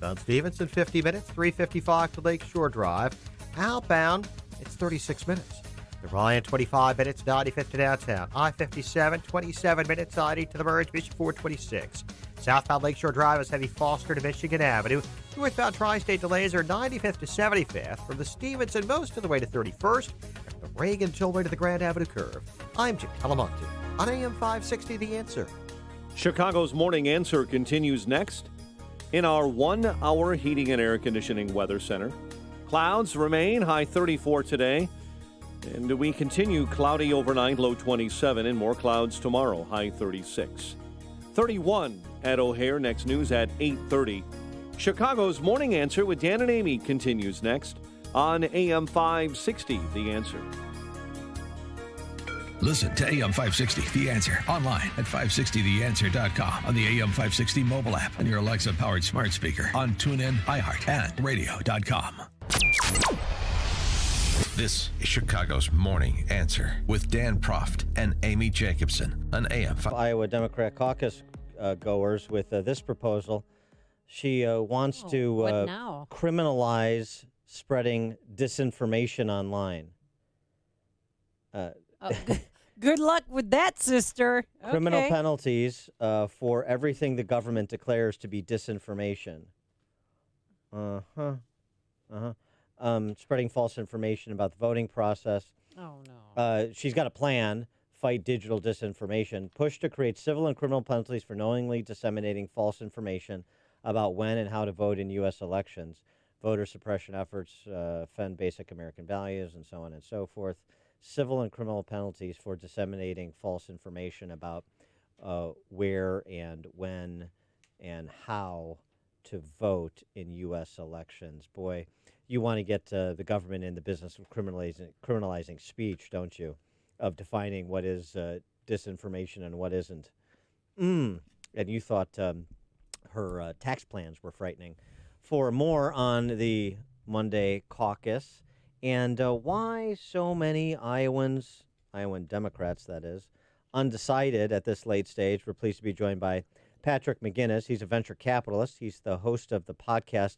Southbound Stevenson, 50 minutes, 355 to Lakeshore Drive. Outbound, it's 36 minutes. The Ryan, 25 minutes, 95th to downtown. I-57, 27 minutes, 90 to the merge, Mission 426. Southbound Lakeshore Drive is heavy Foster to Michigan Avenue. Northbound Tri-State delays are 95th to 75th from the Stevenson most of the way to 31st and from the Reagan Tollway to the Grand Avenue curve. I'm Jim Calamonte on AM 560 The Answer. Chicago's Morning Answer continues next. In our 1-hour heating and air conditioning weather center, clouds remain, high 34 today. And we continue cloudy overnight, low 27, and more clouds tomorrow, high 36. 31 at O'Hare. Next news at 8:30. Chicago's Morning Answer with Dan and Amy continues next on AM 560, The Answer. Listen to AM 560, The Answer, online at 560theanswer.com, on the AM 560 mobile app, and your Alexa-powered smart speaker, on TuneIn, iHeart, and radio.com. This is Chicago's Morning Answer with Dan Proft and Amy Jacobson on AM 5. Iowa Democrat caucus goers with this proposal. She wants to criminalize spreading disinformation online. Good luck with that, sister. Criminal penalties for everything the government declares to be disinformation. Spreading false information about the voting process. Oh, no. She's got a plan, fight digital disinformation, push to create civil and criminal penalties for knowingly disseminating false information about when and how to vote in U.S. elections, voter suppression efforts, offend basic American values, and so on and so forth. Civil and criminal penalties for disseminating false information about where and when and how to vote in U.S. elections. Boy, you want to get the government in the business of criminalizing speech, don't you? Of defining what is disinformation and what isn't. And you thought her tax plans were frightening. For more on the Monday caucus and why so many Iowan Democrats, that is, undecided at this late stage, we're pleased to be joined by Patrick McGinnis. He's a venture capitalist. He's the host of the podcast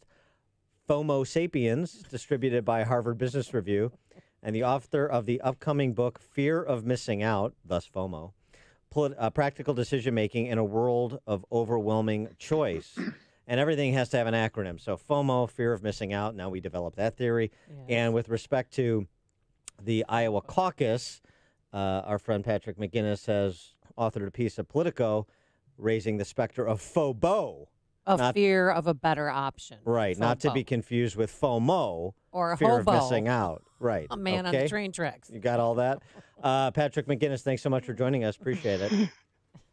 FOMO Sapiens, distributed by Harvard Business Review, and the author of the upcoming book, Fear of Missing Out, thus FOMO, Practical Decision-Making in a World of Overwhelming Choice. And everything has to have an acronym. So FOMO, Fear of Missing Out, now we developed that theory. Yes. And with respect to the Iowa caucus, our friend Patrick McGinnis has authored a piece of Politico raising the specter of FOBO. Fear of a better option. Right, FOBO. Not to be confused with FOMO, or a fear hobo. of missing out. Right. A man on the train tracks. You got all that? Patrick McGinnis, thanks so much for joining us. Appreciate it.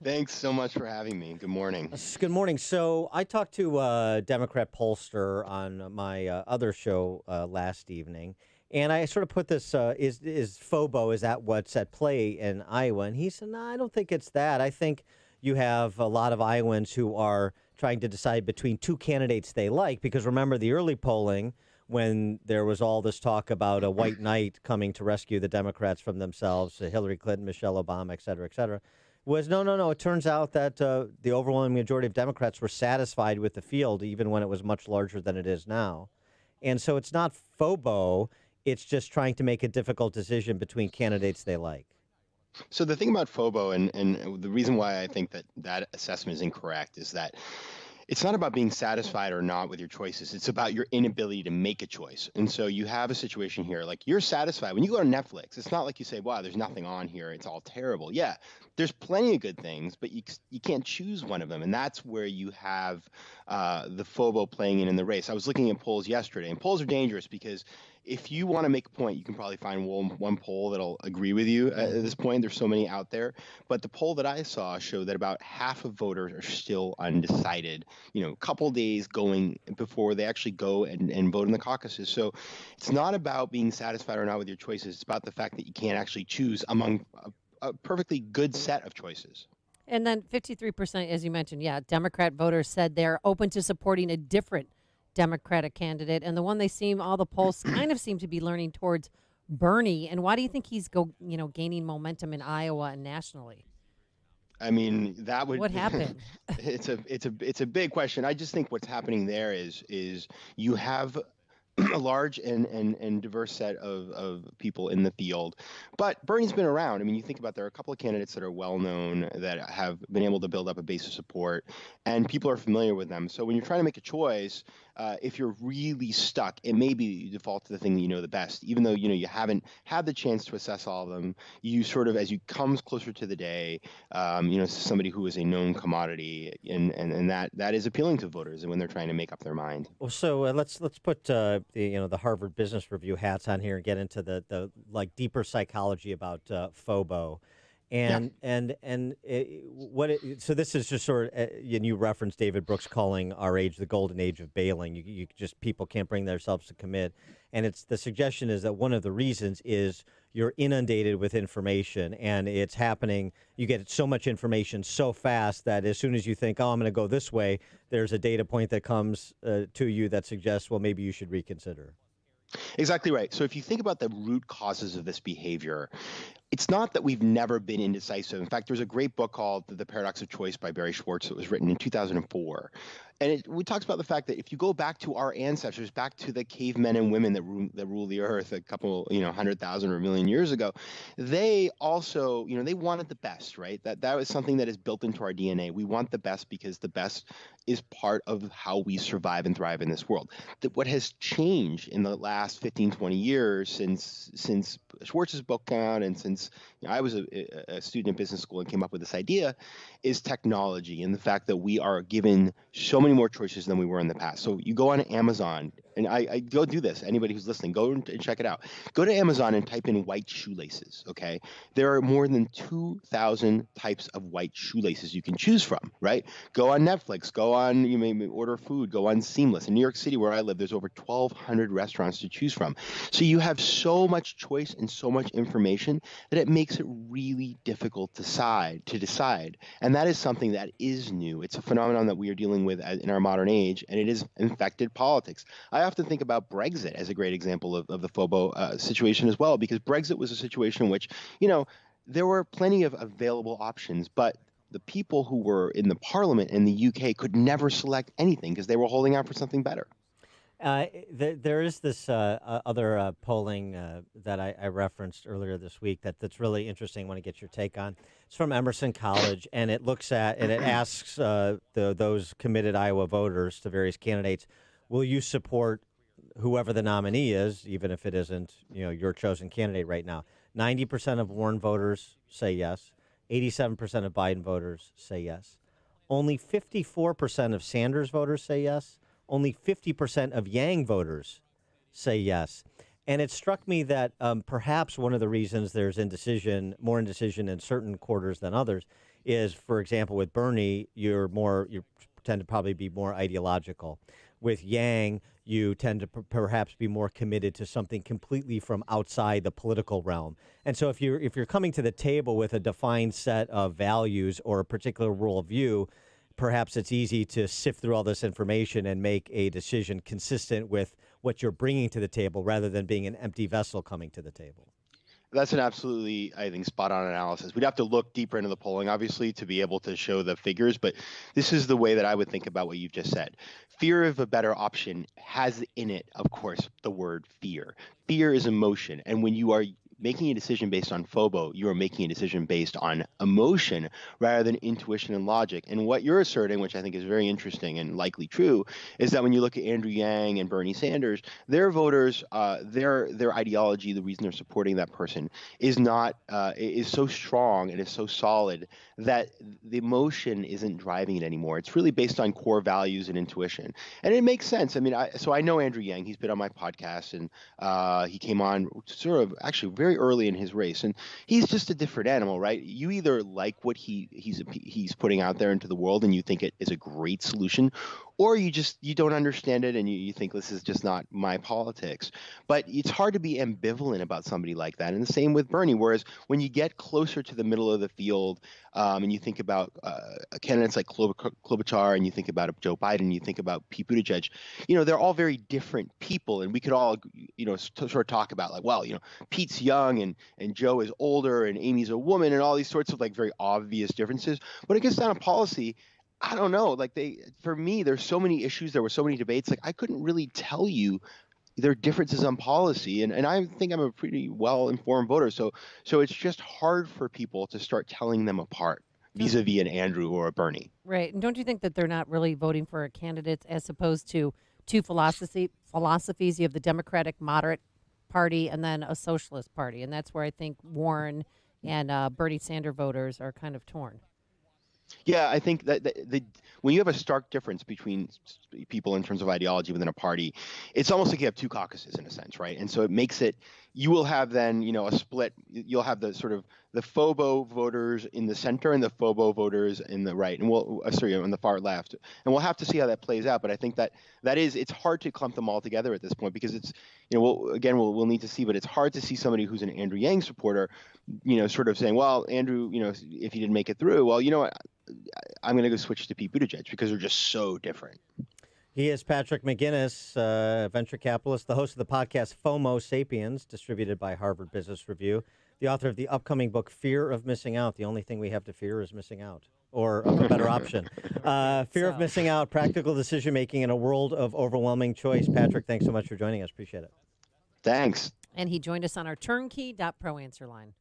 Thanks so much for having me. Good morning. Good morning. So I talked to a Democrat pollster on my other show last evening, and I sort of put this, is FOBO, is that what's at play in Iowa? And he said, no, I don't think it's that. I think you have a lot of Iowans who are trying to decide between two candidates they like, because remember the early polling when there was all this talk about a white knight coming to rescue the Democrats from themselves, Hillary Clinton, Michelle Obama, et cetera, was no. It turns out that the overwhelming majority of Democrats were satisfied with the field, even when it was much larger than it is now. And so it's not FOBO, it's just trying to make a difficult decision between candidates they like. So the thing about FOBO and the reason why I think that assessment is incorrect is that it's not about being satisfied or not with your choices. It's about your inability to make a choice. And so you have a situation here, like you're satisfied. When you go to Netflix, it's not like you say, wow, there's nothing on here. It's all terrible. Yeah, there's plenty of good things, but you can't choose one of them. And that's where you have the FOBO playing in the race. I was looking at polls yesterday, and polls are dangerous because if you want to make a point, you can probably find one poll that'll agree with you at this point. There's so many out there. But the poll that I saw showed that about half of voters are still undecided, a couple days going before they actually go and vote in the caucuses. So it's not about being satisfied or not with your choices. It's about the fact that you can't actually choose among a perfectly good set of choices. And then 53%, as you mentioned, Democrat voters said they're open to supporting a different Democratic candidate, and the one all the polls kind of seem to be learning towards Bernie. And why do you think he's gaining momentum in Iowa and nationally? I mean, that would. What happened? It's a big question. I just think what's happening there is you have a large and diverse set of people in the field. But Bernie's been around. I mean, you think about there are a couple of candidates that are well known that have been able to build up a base of support, and people are familiar with them. So when you're trying to make a choice, if you're really stuck, it may be you default to the thing that you know the best, even though you haven't had the chance to assess all of them. You sort of, as you comes closer to the day, somebody who is a known commodity, and that is appealing to voters when they're trying to make up their mind. Well, so let's put the Harvard Business Review hats on here and get into the like deeper psychology about FOBO. So this is just sort of, and you referenced David Brooks calling our age the golden age of bailing. You just, people can't bring themselves to commit. And it's, the suggestion is that one of the reasons is you're inundated with information, and it's happening. You get so much information so fast that as soon as you think, oh, I'm going to go this way, there's a data point that comes to you that suggests, well, maybe you should reconsider. Exactly right. So if you think about the root causes of this behavior, it's not that we've never been indecisive. In fact, there's a great book called The Paradox of Choice by Barry Schwartz that was written in 2004. And it talks about the fact that if you go back to our ancestors, back to the cavemen and women that rule the earth a couple, 100,000 or a million years ago, they also, they wanted the best, right? That was something that is built into our DNA. We want the best because the best is part of how we survive and thrive in this world. What has changed in the last 15, 20 years since Schwartz's book came out and since I was a student in business school and came up with this idea is technology and the fact that we are given so many more choices than we were in the past. So you go on Amazon, and I go do this. Anybody who's listening, go and check it out. Go to Amazon and type in white shoelaces, okay? There are more than 2,000 types of white shoelaces you can choose from, right? Go on Netflix, you may order food, go on Seamless. In New York City, where I live, there's over 1,200 restaurants to choose from. So you have so much choice and so much information that it makes it really difficult to decide. And that is something that is new. It's a phenomenon that we are dealing with in our modern age, and it has infected politics. I often think about Brexit as a great example of the FOBO situation as well, because Brexit was a situation in which, there were plenty of available options, but the people who were in the parliament in the UK could never select anything because they were holding out for something better. There is this other polling that I referenced earlier this week that's really interesting. I want to get your take on. It's from Emerson College, and it looks at and it asks those committed Iowa voters to various candidates, will you support whoever the nominee is, even if it isn't your chosen candidate right now? 90% of Warren voters say yes. 87% of Biden voters say yes. Only 54% of Sanders voters say yes. Only 50% of Yang voters say yes. And it struck me that perhaps one of the reasons there's more indecision in certain quarters than others is, for example, with Bernie, you tend to probably be more ideological. With Yang, you tend to perhaps be more committed to something completely from outside the political realm. And so if you're coming to the table with a defined set of values or a particular worldview, perhaps it's easy to sift through all this information and make a decision consistent with what you're bringing to the table rather than being an empty vessel coming to the table. That's an absolutely, I think, spot-on analysis. We'd have to look deeper into the polling, obviously, to be able to show the figures, but this is the way that I would think about what you've just said. Fear of a better option has in it, of course, the word fear. Fear is emotion, and when you are making a decision based on FOBO, you are making a decision based on emotion rather than intuition and logic. And what you're asserting, which I think is very interesting and likely true, is that when you look at Andrew Yang and Bernie Sanders, their voters, their ideology, the reason they're supporting that person is so strong and is so solid that the emotion isn't driving it anymore. It's really based on core values and intuition. And it makes sense. I mean, so I know Andrew Yang. He's been on my podcast, and he came on sort of actually very early in his race, and he's just a different animal, right? You either like what he's putting out there into the world and you think it is a great solution, or you don't understand it and you think this is just not my politics. But it's hard to be ambivalent about somebody like that. And the same with Bernie. Whereas when you get closer to the middle of the field, and you think about candidates like Klobuchar, and you think about Joe Biden, you think about Pete Buttigieg, they're all very different people, and we could all, sort of talk about like, well, Pete's young and Joe is older and Amy's a woman and all these sorts of like very obvious differences. When it gets down to policy, I don't know. Like for me, there's so many issues. There were so many debates. Like I couldn't really tell you their differences on policy. And I think I'm a pretty well-informed voter. So it's just hard for people to start telling them apart vis-a-vis an Andrew or a Bernie. Right. And don't you think that they're not really voting for candidates as opposed to two philosophies? You have the Democratic moderate party and then a socialist party. And that's where I think Warren and Bernie Sanders voters are kind of torn. Yeah, I think that when you have a stark difference between people in terms of ideology within a party, it's almost like you have two caucuses in a sense, right? And so it makes it, you will have then, a split. You'll have the sort of the FOBO voters in the center and the FOBO voters in the right, and on the far left. And we'll have to see how that plays out. But I think it's hard to clump them all together at this point because it's, we'll need to see. But it's hard to see somebody who's an Andrew Yang supporter, sort of saying, well, Andrew, if he didn't make it through, well, you know what? I'm going to go switch to Pete Buttigieg because they're just so different. He is Patrick McGinnis, venture capitalist, the host of the podcast FOMO Sapiens, distributed by Harvard Business Review, the author of the upcoming book Fear of Missing Out. The only thing we have to fear is missing out, or a better option. Fear of missing out, practical decision-making in a world of overwhelming choice. Patrick, thanks so much for joining us. Appreciate it. Thanks. And he joined us on our turnkey.pro answer line.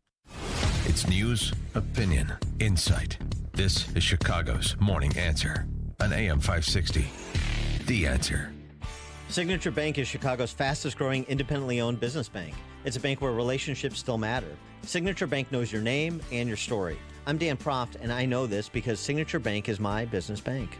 It's news, opinion, insight. This is Chicago's Morning Answer on AM 560. The Answer. Signature Bank is Chicago's fastest-growing independently owned business bank. It's a bank where relationships still matter. Signature Bank knows your name and your story. I'm Dan Proft, and I know this because Signature Bank is my business bank.